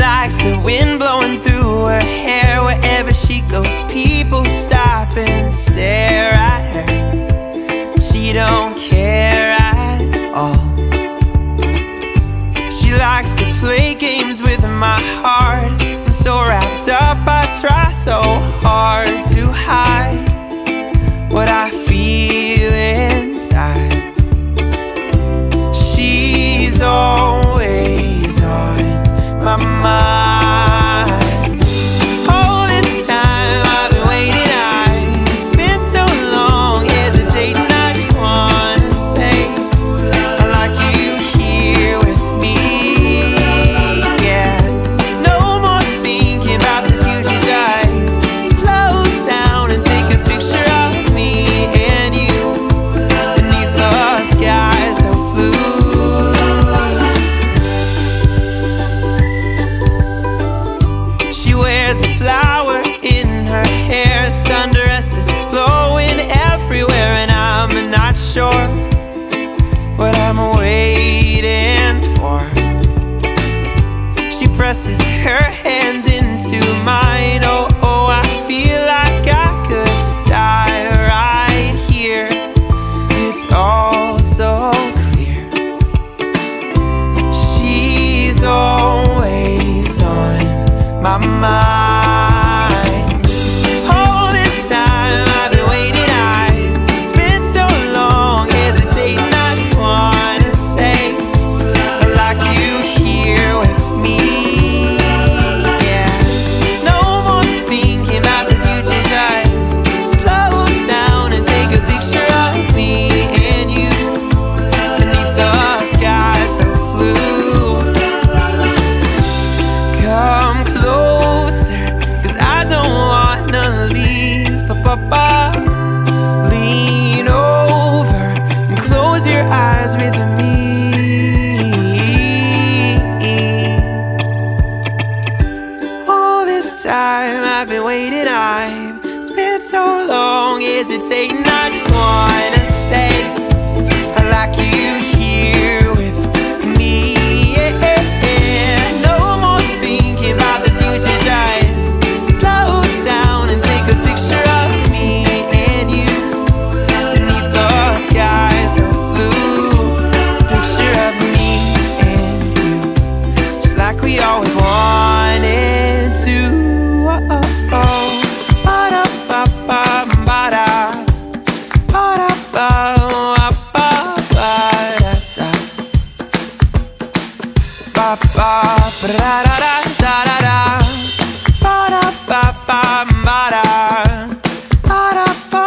likes the wind blowing through her hair. Wherever she goes, people stop and stare at her. She don't care at all. She likes to play games with my heart. I'm so wrapped up, I try so hard to hide what I feel inside. She's always on my mind. All this time I've been waiting, I've spent so long hesitating. I just wanna say I like you here with me. Yeah, no more thinking about the future, just slow down and take a picture of me and you beneath the sky so blue. She wears a flower in her hair, sundresses blowing everywhere, and I'm not sure what I'm waiting for. She presses her hand into mine. Oh, oh, I feel like I could die right here. It's all so clear. She's always on my mind. All this time I've been waiting, I've spent so long hesitating. I just wanna say I like you here with me. Yeah, no more thinking about the future, just slow down and take a picture of me and you beneath the sky so blue. Come closer, 'cause I don't wanna leave. Ba-ba-ba. Lean over and close your eyes with me. All this time I've been waiting, I've spent so long hesitating. I just wanna say I like you here with me. Yeah, no more thinking about the future, just slow down and take a picture of me and you beneath the sky so blue. Picture of me and you, just like we always wanted to. Oh, oh, oh. Ba-da-ba-ba, ba-da. Ba-da-ba, ba-ba, ba-da-da. Ba-ba, ba-da-da-da-da-da. Ba-da-ba-ba, ba-da. Ba-da-ba,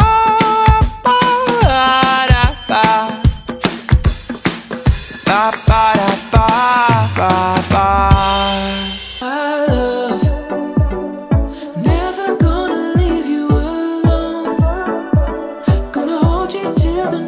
ba-da-ba. Ba-ba-da-ba, ba-ba. My love, never gonna leave you alone. Gonna hold you till the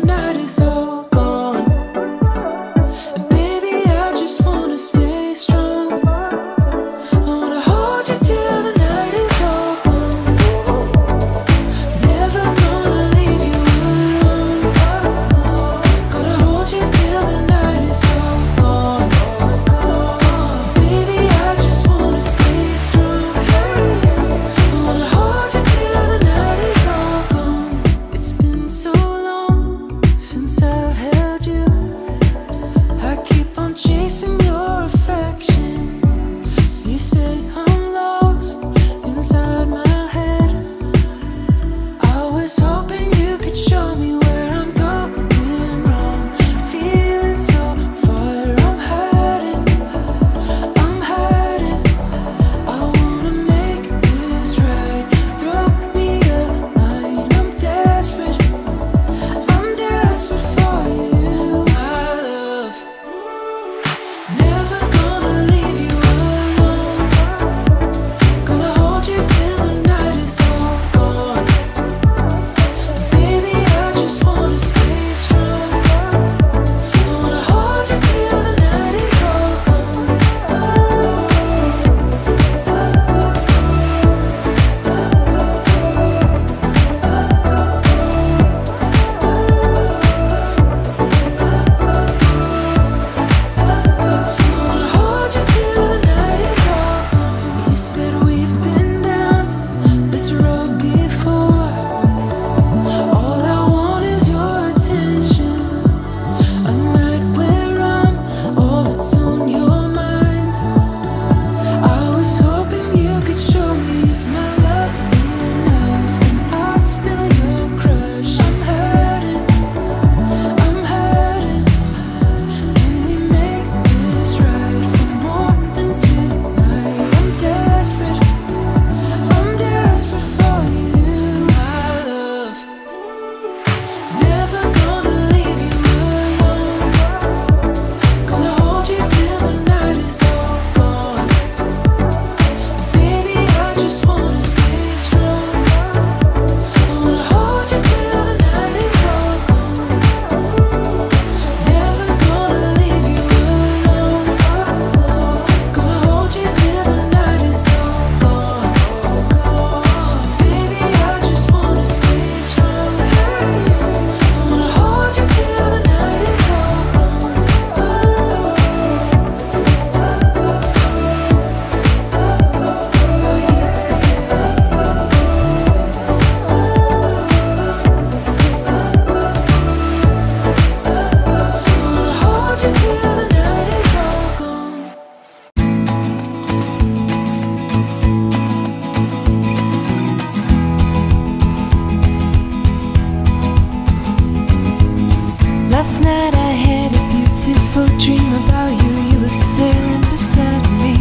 night I had a beautiful dream about you. You were sitting beside me.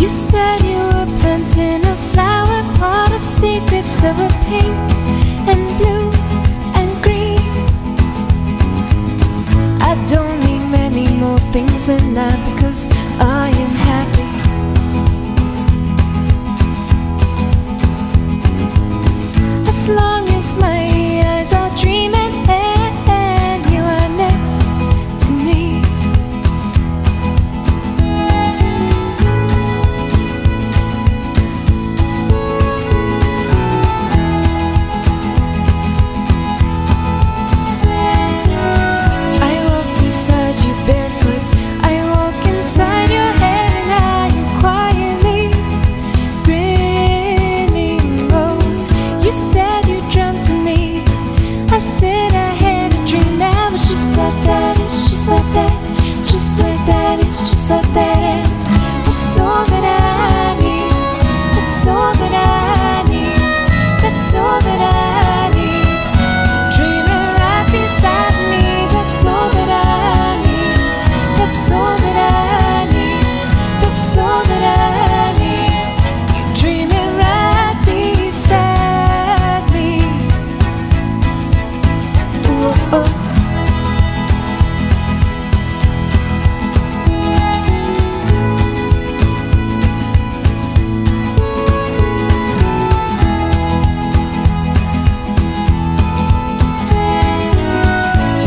You said you were planting a flower pot of secrets that were pink and blue and green. I don't need many more things than that, because I am happy. As long as my eyes are dreaming and you are next to me. I walk beside you barefoot, I walk inside your head, and I am quietly grinning. Oh, you said you dreamt of me. I said I had a dream now, but just like that, it's just like that, just like that, it's just like that. And that's all that I need, that's all that I need, that's all that I need. Dreaming right beside me, that's all that I need, that's all that I need, that's all that I need. You're dreaming right beside me. Ooh, oh.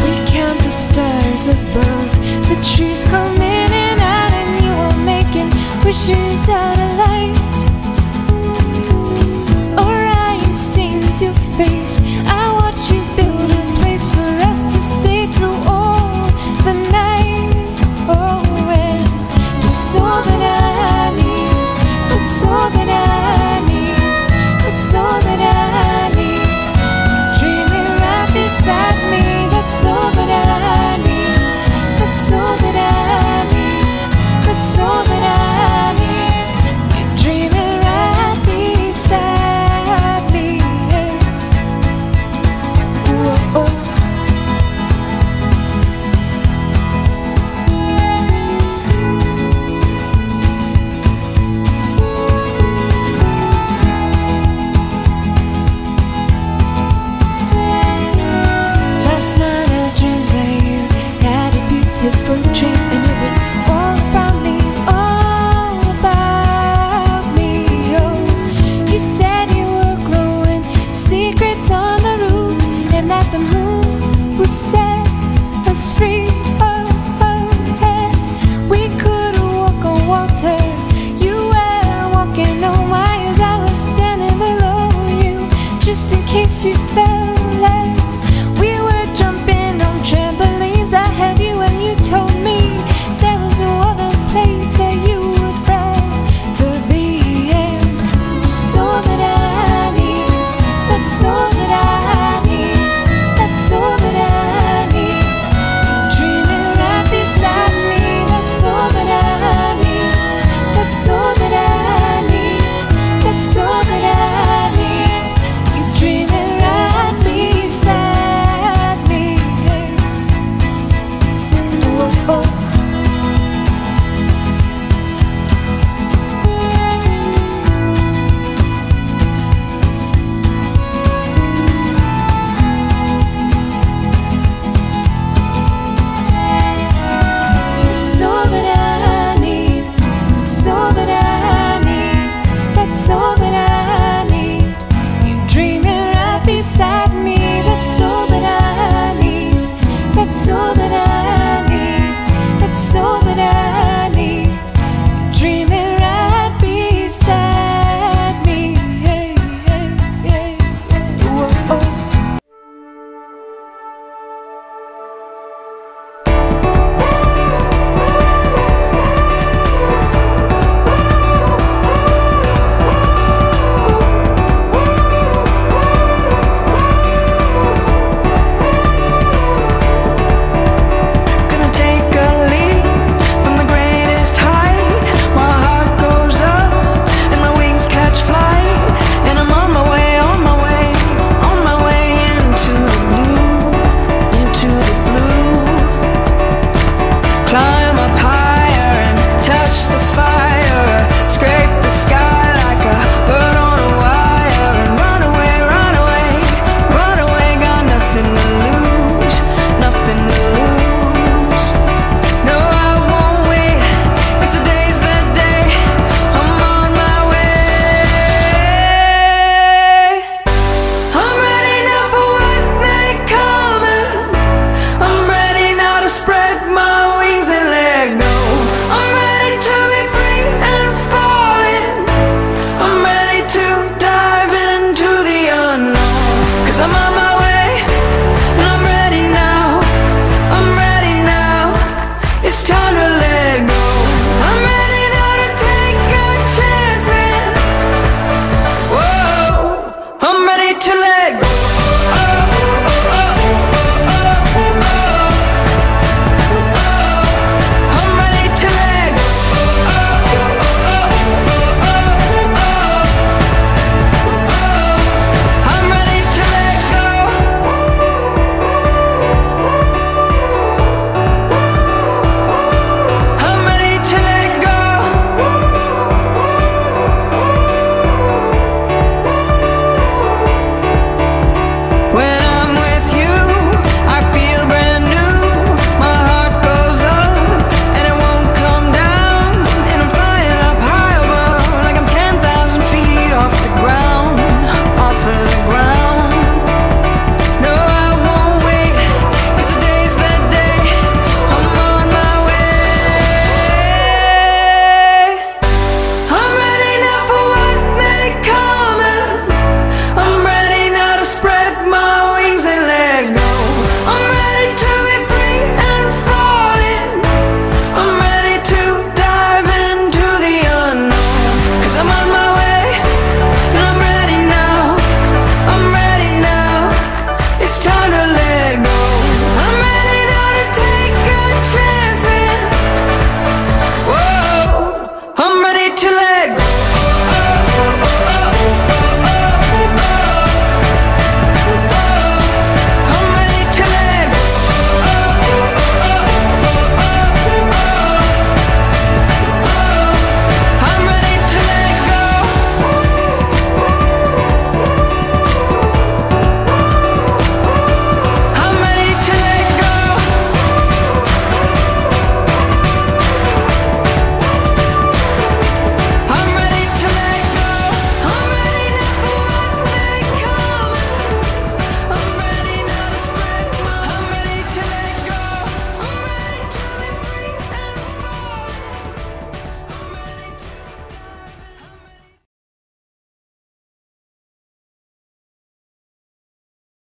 We count the stars above, the trees come in and out, and you are making wishes out of light. Orion stains your face, I watch you build a place for us to stay through all the night. Oh, and that's all that I need, that's all that I need, that's all that I need. Dreaming right beside me, that's all that I need, that's all that I need, that's all that I need. You're dreaming right beside me. Ooh, oh. Last night I dreamt that you had a beautiful dream, and it was all about me, all about me. Oh, you said you were growing secrets on the roof, and that the moon would set us free. Oh, oh, yeah. We could walk on water, you were walking on wires, I was standing below you, just in case you fell.